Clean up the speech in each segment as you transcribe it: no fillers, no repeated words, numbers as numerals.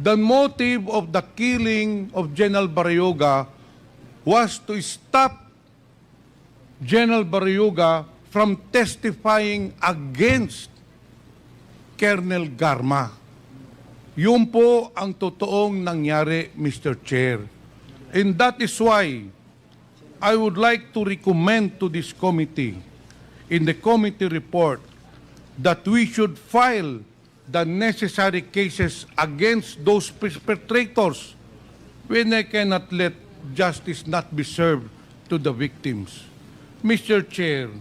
The motive of the killing of General Barayuga was to stop General Barayuga from testifying against Colonel Garma. Yun po ang totoong nangyari, Mr. Chair. And that is why I would like to recommend to this committee, in the committee report, that we should file the necessary cases against those perpetrators when I cannot let justice not be served to the victims. Mr. Chair,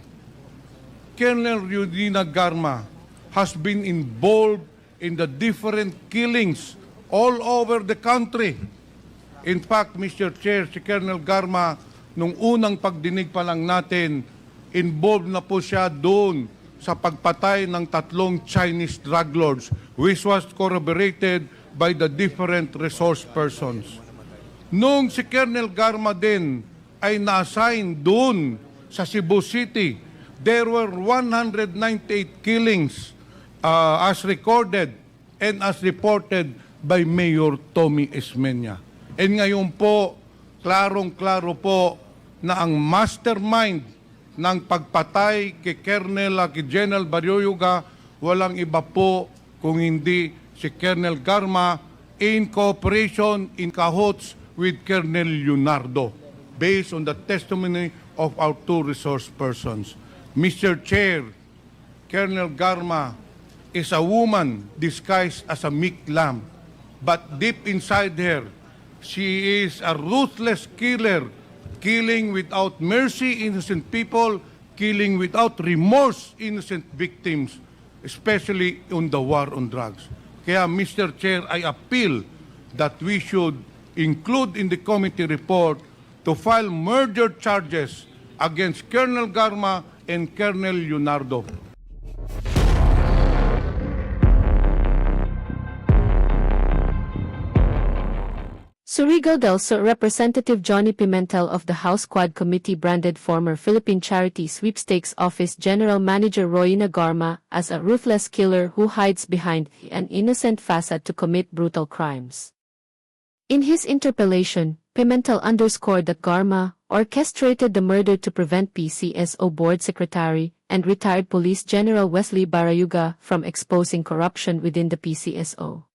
Colonel Eudina Garma has been involved in the different killings all over the country. In fact, Mr. Chair, si Colonel Garma, nung unang pagdinig pa lang natin, involved na po siya doon sa pagpatay ng 3 Chinese drug lords, which was corroborated by the different resource persons. Nung si Colonel Garma din ay na-assign doon sa Cebu City, there were 198 killings as recorded and as reported by Mayor Tommy Esmeña. And ngayon po, klarong-klaro po na ang mastermind ng pagpatay kay General Barayuga, walang iba po kung hindi si Colonel Garma in cooperation, in cahoots with Colonel Leonardo, based on the testimony of our 2 resource persons. Mr. Chair, Colonel Garma is a woman disguised as a meek lamb, but deep inside her, she is a ruthless killer, killing without mercy innocent people, killing without remorse innocent victims, especially on the war on drugs. Kaya, Mr. Chair, I appeal that we should include in the committee report to file murder charges against Colonel Garma and Colonel Leonardo. Surigao del Sur Representative Johnny Pimentel of the House Quad Committee branded former Philippine Charity Sweepstakes Office General Manager Royina Garma as a ruthless killer who hides behind an innocent facade to commit brutal crimes. In his interpellation, Pimentel underscored that Garma orchestrated the murder to prevent PCSO Board Secretary and retired Police General Wesley Barayuga from exposing corruption within the PCSO.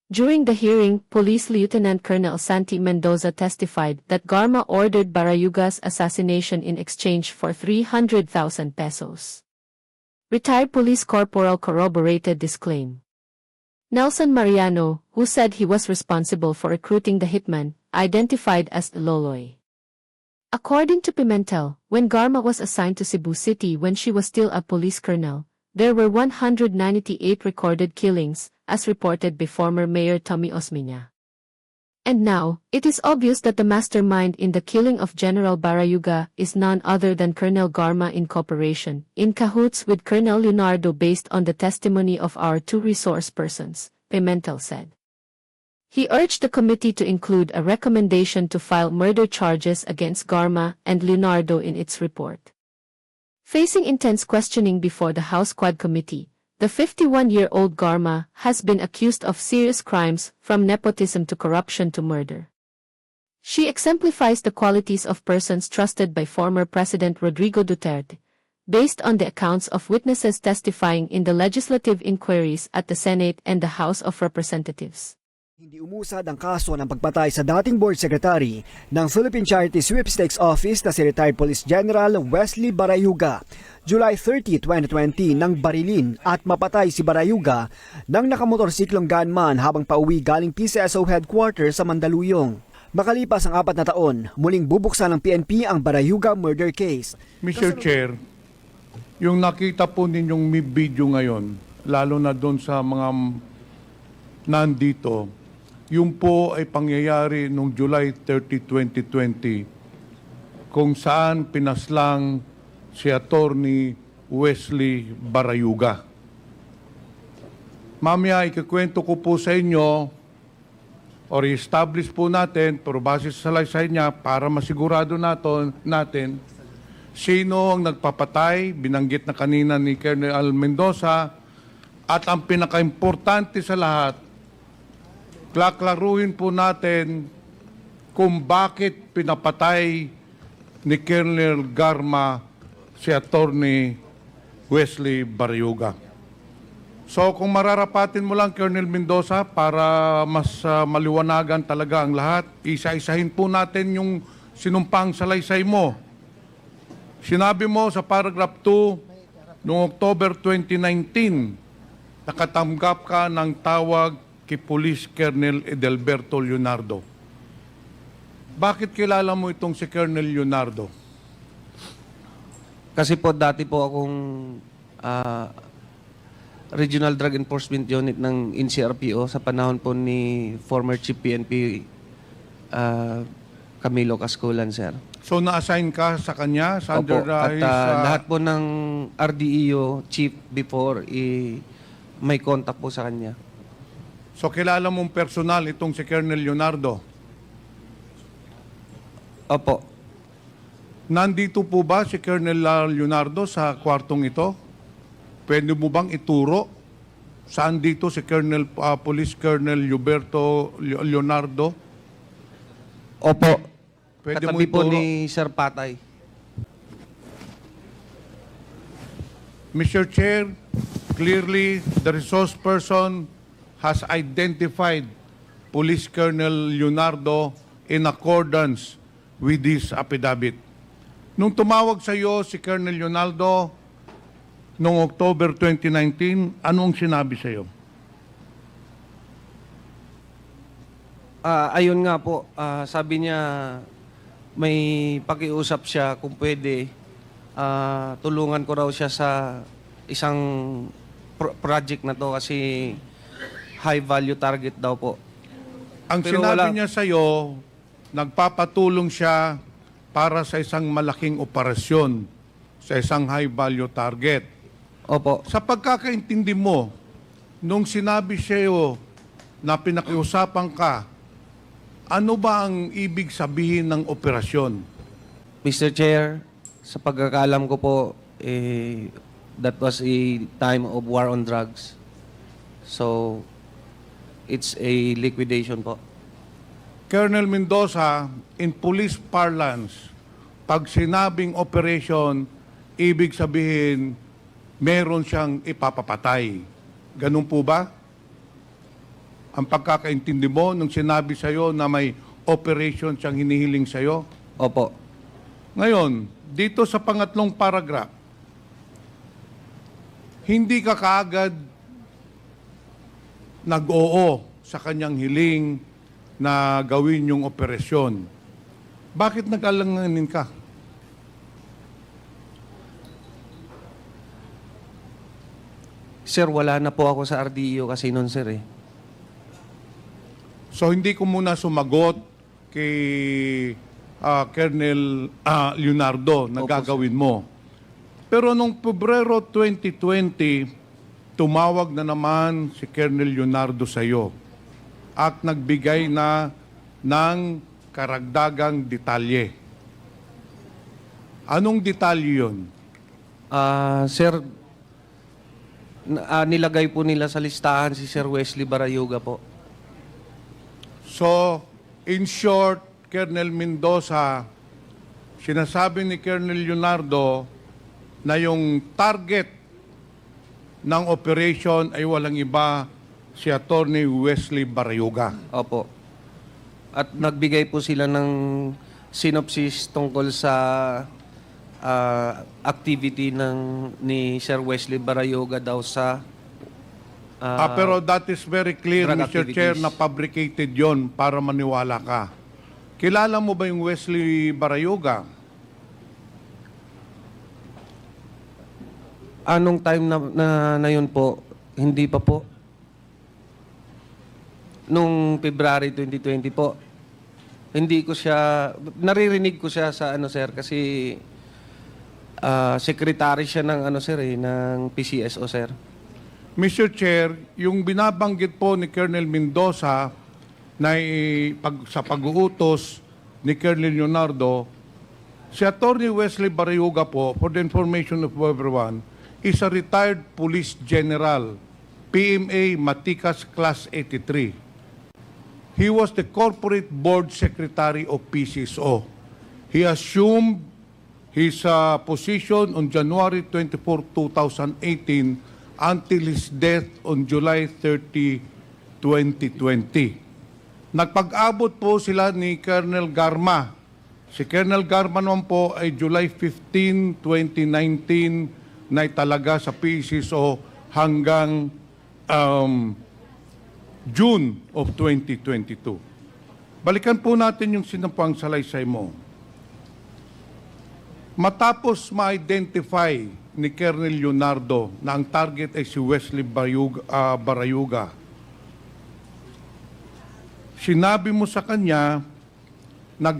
During the hearing, Police Lieutenant Colonel Santi Mendoza testified that Garma ordered Barayuga's assassination in exchange for 300,000 pesos. Retired Police Corporal corroborated this claim. Nelson Mariano, who said he was responsible for recruiting the hitman, identified as Loloy. According to Pimentel, when Garma was assigned to Cebu City when she was still a police colonel, there were 198 recorded killings, as reported by former Mayor Tommy Osmeña. And now, it is obvious that the mastermind in the killing of General Barayuga is none other than Colonel Garma in cooperation, in cahoots with Colonel Leonardo based on the testimony of our 2 resource persons, Pimentel said. He urged the committee to include a recommendation to file murder charges against Garma and Leonardo in its report. Facing intense questioning before the House Quad Committee, the 51-year-old Garma has been accused of serious crimes from nepotism to corruption to murder. She exemplifies the qualities of persons trusted by former President Rodrigo Duterte, based on the accounts of witnesses testifying in the legislative inquiries at the Senate and the House of Representatives. Hindi umusad ang kaso ng pagpatay sa dating board secretary ng Philippine Charity Sweepstakes Office na si retired Police General Wesley Barayuga. July 30, 2020 nang barilin at mapatay si Barayuga nang nakamotorsiklong gunman habang pauwi galing PCSO headquarters sa Mandaluyong. Makalipas ang 4 na taon, muling bubuksan ng PNP ang Barayuga murder case. Mr. Chair, yung nakita po ninyong video ngayon, lalo na doon sa mga nandito, yung po ay pangyayari noong July 30, 2020, kung saan pinaslang si Attorney Wesley Barayuga. Mamaya ikukwento ko po sa inyo or i-establish po natin, pero base sa salaysay niya para masigurado natin sino ang nagpapatay, binanggit na kanina ni Colonel Mendoza, at ang pinaka-importante sa lahat, Klaklaruhin po natin kung bakit pinapatay ni Colonel Garma si Attorney Wesley Barriuga. So kung mararapatin mo lang, Colonel Mendoza, para mas maliwanagan talaga ang lahat, isa-isahin po natin yung sinumpang salaysay mo. Sinabi mo sa paragraph 2, noong October 2019, nakatanggap ka ng tawag kay Police Colonel Edelberto Leonardo. Bakit kilala mo itong si Colonel Leonardo? Kasi po dati po akong Regional Drug Enforcement Unit ng NCRPO sa panahon po ni former Chief PNP Camilo Casculan, sir. So na-assign ka sa kanya sa Opo. under At his, lahat po ng RDEO chief before, may contact po sa kanya. So kilala mong personal itong si Colonel Leonardo. Opo. Nandito po ba si Colonel Leonardo sa kwartong ito? Pwede mo bang ituro saan dito si Colonel Police Colonel Huberto Leonardo? Opo. Pwede mo Katabi po ituro? ni Sir Patay. Mr. Chair, clearly the resource person has identified Police Colonel Leonardo in accordance with this affidavit. Nung tumawag sa iyo si Colonel Leonardo noong October 2019, anong sinabi sa iyo? Ayun nga po, sabi niya may pakiusap siya kung pwede tulungan ko raw siya sa isang project na to kasi high value target daw po. Ang Pero sinabi wala- niya sa iyo, nagpapatulong siya para sa isang malaking operasyon, sa isang high value target. Opo. Sa pagkakaintindi mo, nung sinabi siya iyo na pinakiusapan ka, ano ba ang ibig sabihin ng operasyon? Mr. Chair, sa pagkakaalam ko po, that was a time of war on drugs. So, it's a liquidation po. Colonel Mendoza, in police parlance, pag sinabing operation, ibig sabihin, meron siyang ipapapatay. Ganun po ba? Ang pagkakaintindi mo nung sinabi sa'yo na may operation siyang hinihiling sa'yo? Opo. Ngayon, dito sa pangatlong paragraph, hindi ka kaagad nag-oo sa kanyang hiling na gawin yung operasyon. Bakit nag-alanganin ka? Sir, wala na po ako sa RDEO kasi noon, sir eh. So hindi ko muna sumagot kay Colonel Leonardo na Opo, gagawin mo. Pero nung Pebrero 2020, tumawag na naman si Colonel Leonardo sa iyo at nagbigay na ng karagdagang detalye. Anong detalye yun? Sir, nilagay po nila sa listahan si Sir Wesley Barayuga po. So, in short, Colonel Mendoza, sinasabi ni Colonel Leonardo na yung target ng operation ay walang iba si Attorney Wesley Barayuga. Opo. At nagbigay po sila ng synopsis tungkol sa activity ni Sir Wesley Barayuga daw sa Pero that is very clear, drug Mr. Chair, activities. na fabricated yon para maniwala ka. Kilala mo ba yung Wesley Barayuga? Anong time na yun po? Hindi pa po. Nung February 2020 po. Hindi ko siya, naririnig ko siya sa ano sir kasi secretary siya ng ano sir ng PCSO sir. Mr. Chair, yung binabanggit po ni Colonel Mendoza na sa pag-uutos ni Colonel Leonardo, si Attorney Wesley Barayuga po, for the information of everyone, is a retired police general, PMA Matikas Class 83. he was the corporate board secretary of PCSO. He assumed his position on January 24, 2018 until his death on July 30, 2020. Nagpag-abot po sila ni Colonel Garma. Si Colonel Garma naman po ay July 15, 2019 na italaga sa PCSO hanggang June of 2022. Balikan po natin yung sinampang salaysay mo. Matapos ma-identify ni Colonel Leonardo na ang target ay si Wesley Barayuga, sinabi mo sa kanya na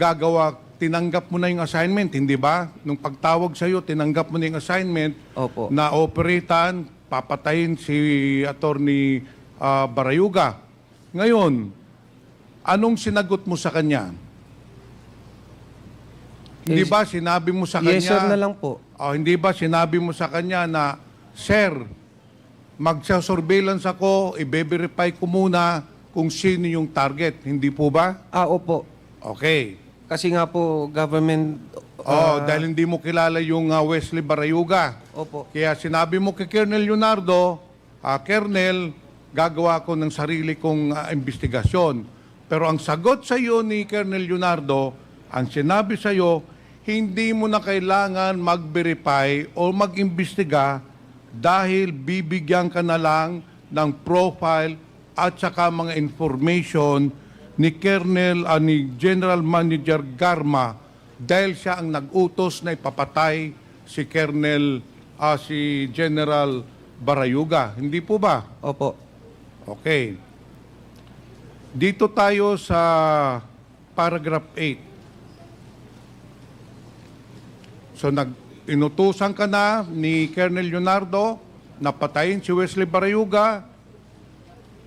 tinanggap mo na yung assignment, hindi ba? Nung pagtawag sa iyo, tinanggap mo na yung assignment Opo. na operatan, papatayin si Attorney Barayuga. Ngayon, anong sinagot mo sa kanya? Hindi ba sinabi mo sa kanya? Yes, sir na lang po. Hindi ba sinabi mo sa kanya na, Sir, magsa-surveillance ako, i-verify ko muna kung sino yung target. Hindi po ba? Opo. Okay. Kasi nga po, government... Dahil hindi mo kilala yung Wesley Barayuga. Opo. Kaya sinabi mo kay Colonel Leonardo, Colonel, gagawa ko ng sarili kong investigasyon. Pero ang sagot sa iyo ni Colonel Leonardo, ang sinabi sa iyo, hindi mo na kailangan mag-verify o mag-imbestiga dahil bibigyan ka na lang ng profile at saka mga information ni ni General Manager Garma dahil siya ang nag-utos na ipapatay si si General Barayuga. Hindi po ba? Opo. Okay. Dito tayo sa paragraph 8. So inutusan ka na ni Colonel Leonardo na patayin si Wesley Barayuga,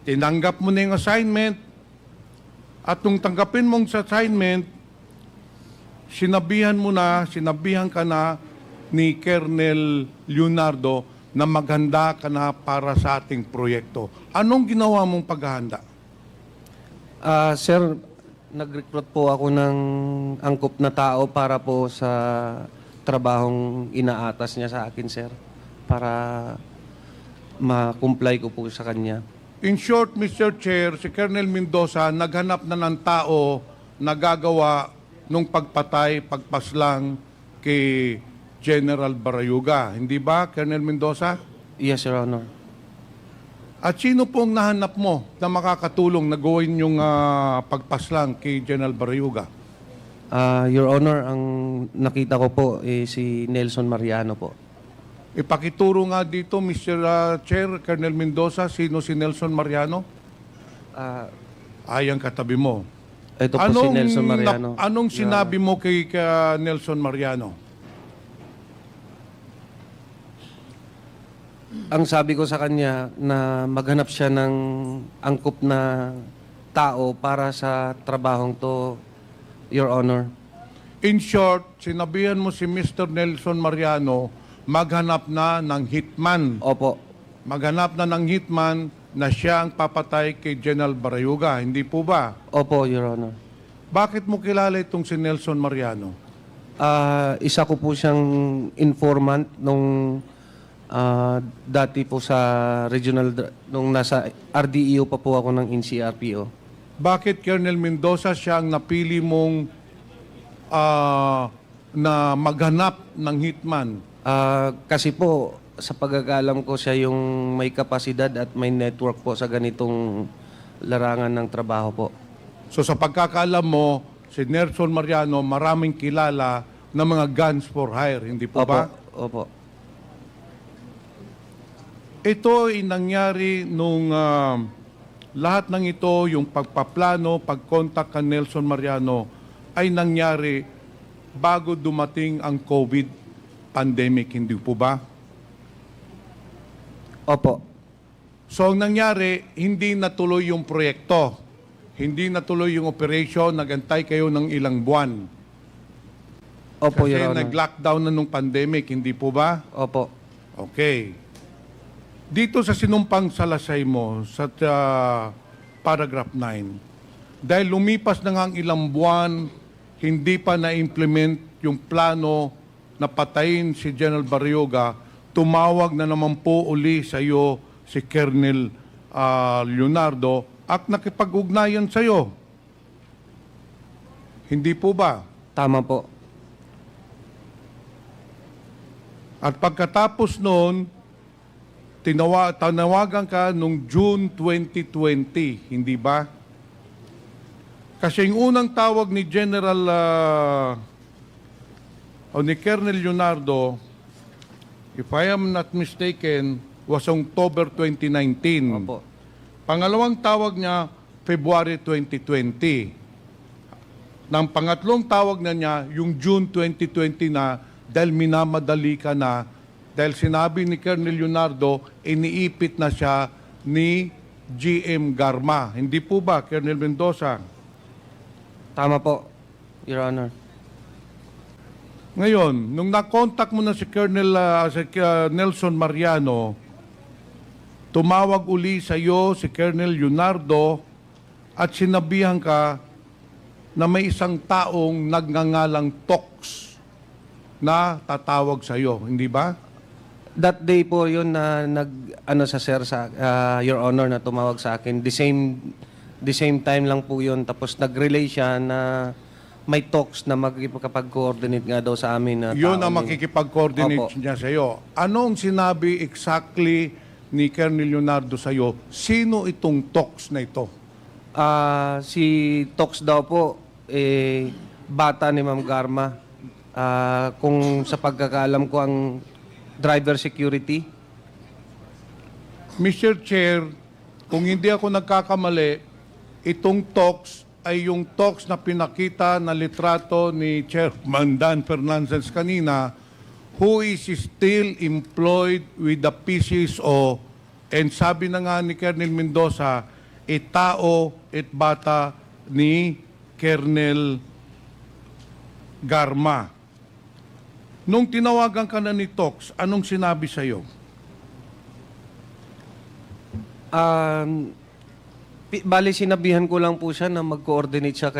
tinanggap mo na yung assignment, at nung tanggapin mong assignment, sinabihan ka na ni Colonel Leonardo na maghanda ka na para sa ating proyekto. Anong ginawa mong paghahanda? Sir, nag-recruit po ako ng angkop na tao para po sa trabahong inaatas niya sa akin, sir. Para ma-comply ko po sa kanya. In short, Mr. Chair, si Colonel Mendoza naghanap na ng tao na gagawa nung pagpaslang kay General Barayuga. Hindi ba, Colonel Mendoza? Yes, Your Honor. At sino pong nahanap mo na makakatulong na gawin yung pagpaslang kay General Barayuga? Your Honor, ang nakita ko po si Nelson Mariano po. Ipakituro nga dito, Mr. Chair, Colonel Mendoza, sino si Nelson Mariano? Ayan katabi mo. Ito po si Nelson Mariano. Anong sinabi mo kay Nelson Mariano? Ang sabi ko sa kanya na maghanap siya ng angkop na tao para sa trabahong to, Your Honor. In short, sinabihan mo si Mr. Nelson Mariano maghanap na ng hitman. Opo. Maghanap na ng hitman na siya ang papatay kay General Barayuga. Hindi po ba? Opo, Your Honor. Bakit mo kilala itong si Nelson Mariano? Isa ko po siyang informant nung dati po sa regional, nung nasa RDEO pa po ako ng NCRPO. Bakit Colonel Mendoza siya ang napili mong na maghanap ng hitman? Kasi po, sa pagkakalam ko, siya yung may kapasidad at may network po sa ganitong larangan ng trabaho po. So sa pagkakaalam mo, si Nelson Mariano maraming kilala ng mga guns for hire, hindi po ba? Opo. Ito ay nangyari nung lahat ng ito, yung pagpaplano, pagkontak kay Nelson Mariano, ay nangyari bago dumating ang COVID pandemic, hindi po ba? Opo. So ang nangyari, hindi natuloy yung proyekto. Hindi natuloy yung operation, nagantay kayo ng ilang buwan. Opo, Kasi Your Honor. nag-lockdown na nung pandemic, hindi po ba? Opo. Okay. Dito sa sinumpang salasay mo, sa paragraph 9, dahil lumipas na nga ang ilang buwan, hindi pa na-implement yung plano na patayin si General Barrioga, tumawag na naman po uli sa iyo si Colonel Leonardo at nakipag-ugnayan sa iyo. Hindi po ba? Tama po. At pagkatapos noon, tinawagan ka nung June 2020, hindi ba? Kasi yung unang tawag ni General o ni Colonel Leonardo, if I am not mistaken, was October 2019. Opo. Pangalawang tawag niya, February 2020. Nang pangatlong tawag na niya, yung June 2020 na, dahil minamadali ka na, dahil sinabi ni Colonel Leonardo, iniipit na siya ni GM Garma. Hindi po ba, Colonel Mendoza? Tama po, Your Honor. Ngayon, nung na-contact mo na si Colonel Nelson Mariano, tumawag uli sa iyo si Colonel Leonardo at sinabihan ka na may isang taong nagngangalang Tox na tatawag sa iyo, hindi ba? That day po yun na sa sir sa Your Honor na tumawag sa akin. The same time lang po yun. Tapos nag-relay siya na may talks na magkipag-coordinate nga daw sa amin. Na Yun tao ang ni- makikipag-coordinate Opo. niya sa iyo. Anong sinabi exactly ni Colonel Leonardo sa iyo? Sino itong Tox na ito? Si Tox daw po, bata ni Ma'am Garma. Kung sa pagkakaalam ko ang driver security. Mr. Chair, kung hindi ako nagkakamali, itong Tox ay yung Tox na pinakita na litrato ni Chairman Dan Fernandez kanina, who is still employed with the PCSO, and sabi na nga ni Colonel Mendoza, tao at bata ni Colonel Garma. Nung tinawagan ka na ni Tox, anong sinabi sa iyo? Bali, sinabihan ko lang po siya na mag-coordinate siya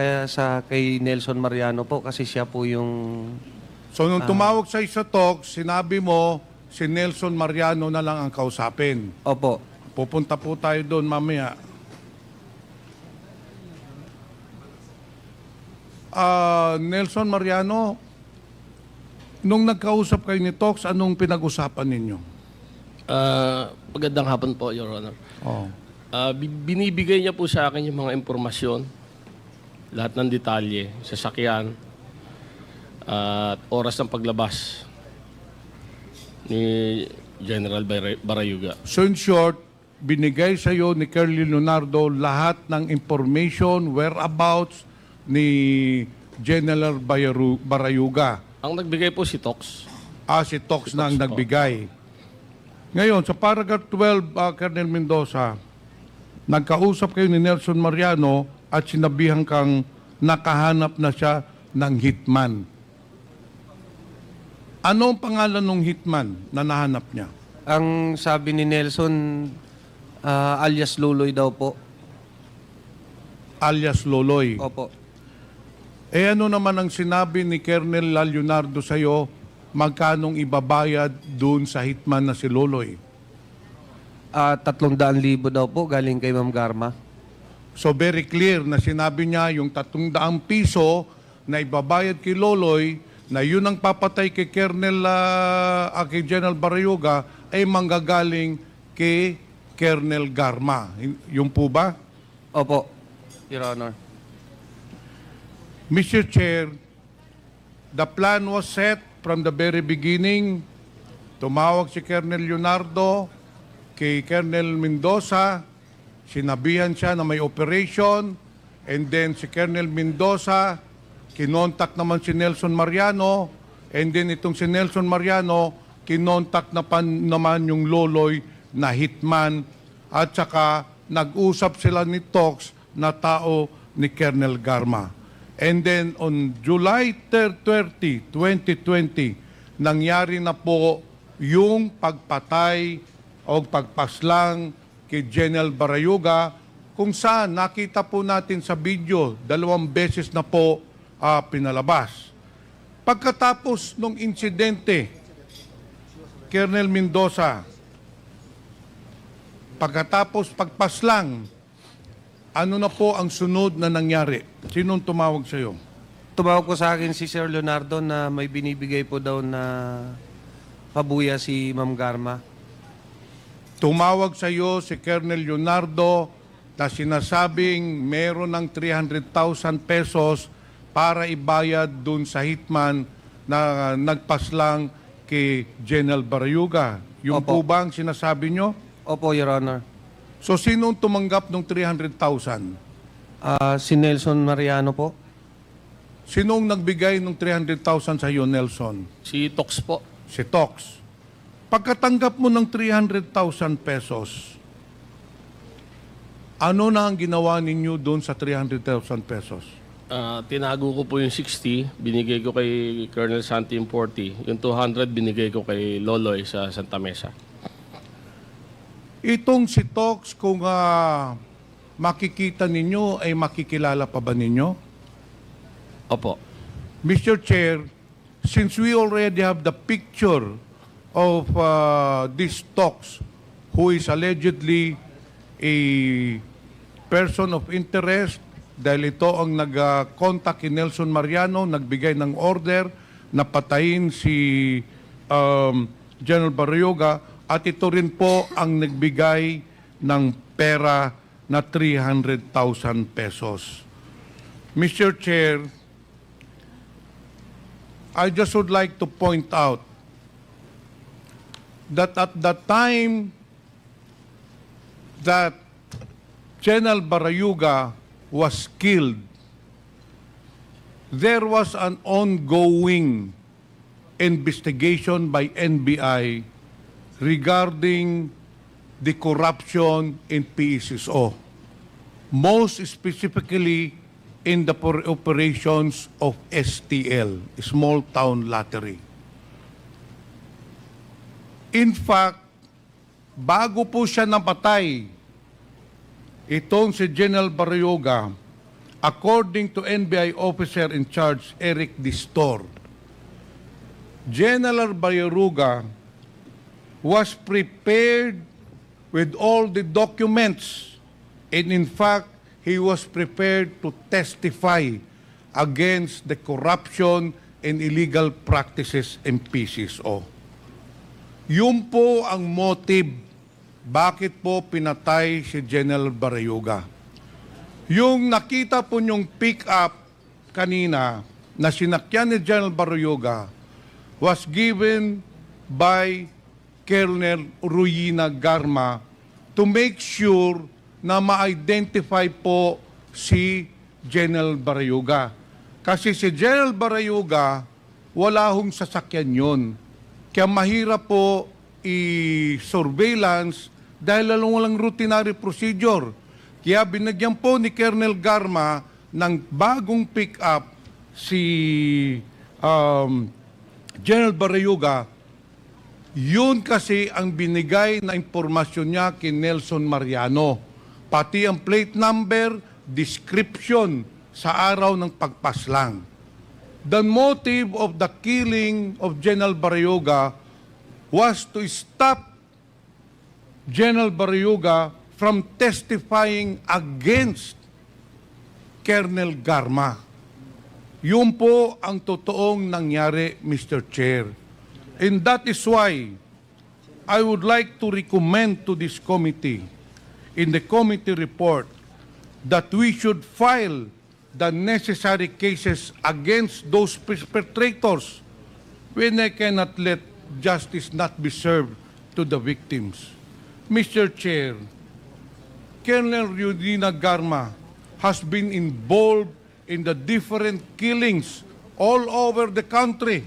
kay Nelson Mariano po kasi siya po yung... So nung tumawag sa isa Tox, sinabi mo si Nelson Mariano na lang ang kausapin. Opo. Pupunta po tayo doon mamaya. Nelson Mariano, nung nagkausap kayo ni Tox, anong pinag-usapan ninyo? Magandang hapon po, Your Honor. Oh. Binibigay niya po sa akin yung mga impormasyon, lahat ng detalye, sasakyan, at oras ng paglabas ni General Barayuga. So in short, binigay sa iyo ni Colonel Leonardo lahat ng information, whereabouts ni General Barayuga. Ang nagbigay po si Tox. Si Tox na ang Tox po. nagbigay. Ngayon, sa paragraph 12, Colonel Mendoza, nagkausap kayo ni Nelson Mariano at sinabihan kang nakahanap na siya ng hitman. Ano ang pangalan ng hitman na nahanap niya? Ang sabi ni Nelson, alias Luloy daw po. Alias Loloy. Opo. Ano naman ang sinabi ni Colonel Leonardo sa iyo, magkanong ibabayad doon sa hitman na si Loloy? 300,000 daw po galing kay Ma'am Garma. So very clear na sinabi niya yung 300 piso na ibabayad kay Loloy na yun ang papatay kay kay General Barayuga ay manggagaling kay Colonel Garma. Yung po ba? Opo, Your Honor. Mr. Chair, the plan was set from the very beginning. Tumawag si Colonel Leonardo kay Colonel Mendoza, sinabihan siya na may operation, and then si Colonel Mendoza, kinontak naman si Nelson Mariano, and then itong si Nelson Mariano, kinontak naman yung Loloy na hitman, at saka nag-usap sila ni Tox na tao ni Colonel Garma. And then on July 30, 2020, nangyari na po yung pagpatay o pagpaslang kay General Barayuga kung saan nakita po natin sa video, 2 beses na po pinalabas. Pagkatapos ng insidente, Colonel Mendoza, pagkatapos pagpaslang, ano na po ang sunod na nangyari? Sinong tumawag sa iyo? Tumawag ko sa akin si Sir Leonardo na may binibigay po daw na pabuya si Ma'am Garma. Tumawag sa iyo si Colonel Leonardo na sinasabing meron ng 300,000 pesos para ibayad dun sa hitman na nagpaslang kay General Barayuga. Yung po Opo. ba ang sinasabi nyo? Opo, Your Honor. So, sinong tumanggap ng 300,000? Si Nelson Mariano po. Sinong nagbigay ng 300,000 sa iyo, Nelson? Si Tox po. Si Tox. Pagkatanggap mo ng 300,000 pesos, ano na ang ginawa ninyo doon sa 300,000 pesos? Tinago ko po yung 60, binigay ko kay Colonel Santi yung 40. Yung 200 binigay ko kay Loloy sa Santa Mesa. Itong si Tox, kung makikita ninyo, ay makikilala pa ba ninyo? Opo. Mr. Chair, since we already have the picture of this Tox, who is allegedly a person of interest, dahil ito ang nag-contact kay Nelson Mariano, nagbigay ng order na patayin si General Barayuga, at ito rin po ang nagbigay ng pera na 300,000 pesos. Mr. Chair, I just would like to point out that at the time that General Barayuga was killed, there was an ongoing investigation by NBI regarding the corruption in PSSO, most specifically in the operations of STL, Small Town Lottery. In fact, bago po siya napatay, itong si General Barayuga, according to NBI officer in charge, Eric Distor, General Barayuga was prepared with all the documents, and in fact, he was prepared to testify against the corruption and illegal practices in PCSO. Yun po ang motive bakit po pinatay si General Barayuga. Yung nakita po niyong pick-up kanina na sinakyan ni General Barayuga was given by Colonel Royina Garma to make sure na ma-identify po si General Barayuga. Kasi si General Barayuga, wala hong sasakyan yun. Kaya mahirap po i-surveillance dahil walang routinary procedure. Kaya binagyan po ni Colonel Garma ng bagong pick-up si General Barayuga. Yun kasi ang binigay na impormasyon niya kay Nelson Mariano. Pati ang plate number, description sa araw ng pagpaslang. The motive of the killing of General Barayuga was to stop General Barayuga from testifying against Colonel Garma. Yun po ang totoong nangyari, Mr. Chair. And that is why I would like to recommend to this committee, in the committee report, that we should file the necessary cases against those perpetrators when I cannot let justice not be served to the victims. Mr. Chair, Colonel Royina Garma has been involved in the different killings all over the country.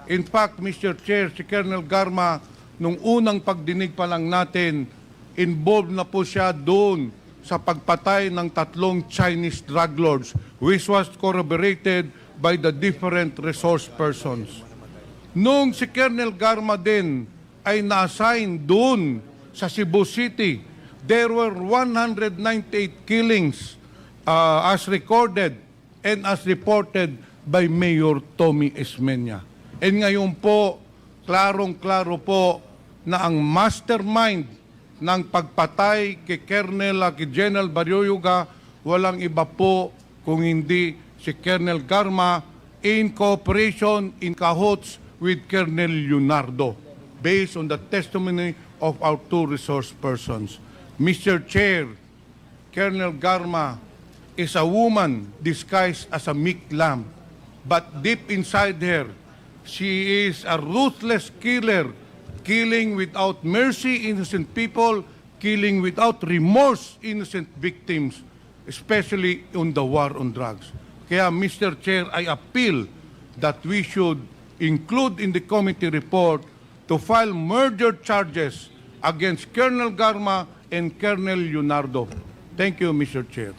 In fact, Mr. Chair, si Colonel Garma, nung unang pagdinig pa lang natin, involved na po siya doon sa pagpatay ng 3 Chinese drug lords, which was corroborated by the different resource persons. Nung si Colonel Garma din ay na-assign doon sa Cebu City, there were 198 killings as recorded and as reported by Mayor Tommy Esmeña. And ngayon po, klarong-klaro po na ang mastermind ng pagpatay kay kay General Baryoyoga, walang iba po kung hindi si Colonel Garma in cooperation, in cahoots with Colonel Leonardo, based on the testimony of our two resource persons. Mr. Chair, Colonel Garma is a woman disguised as a meek lamb, but deep inside her, she is a ruthless killer, killing without mercy innocent people, killing without remorse innocent victims, especially on the war on drugs. Kaya, Mr. Chair, I appeal that we should include in the committee report to file murder charges against Colonel Garma and Colonel Leonardo. Thank you, Mr. Chair.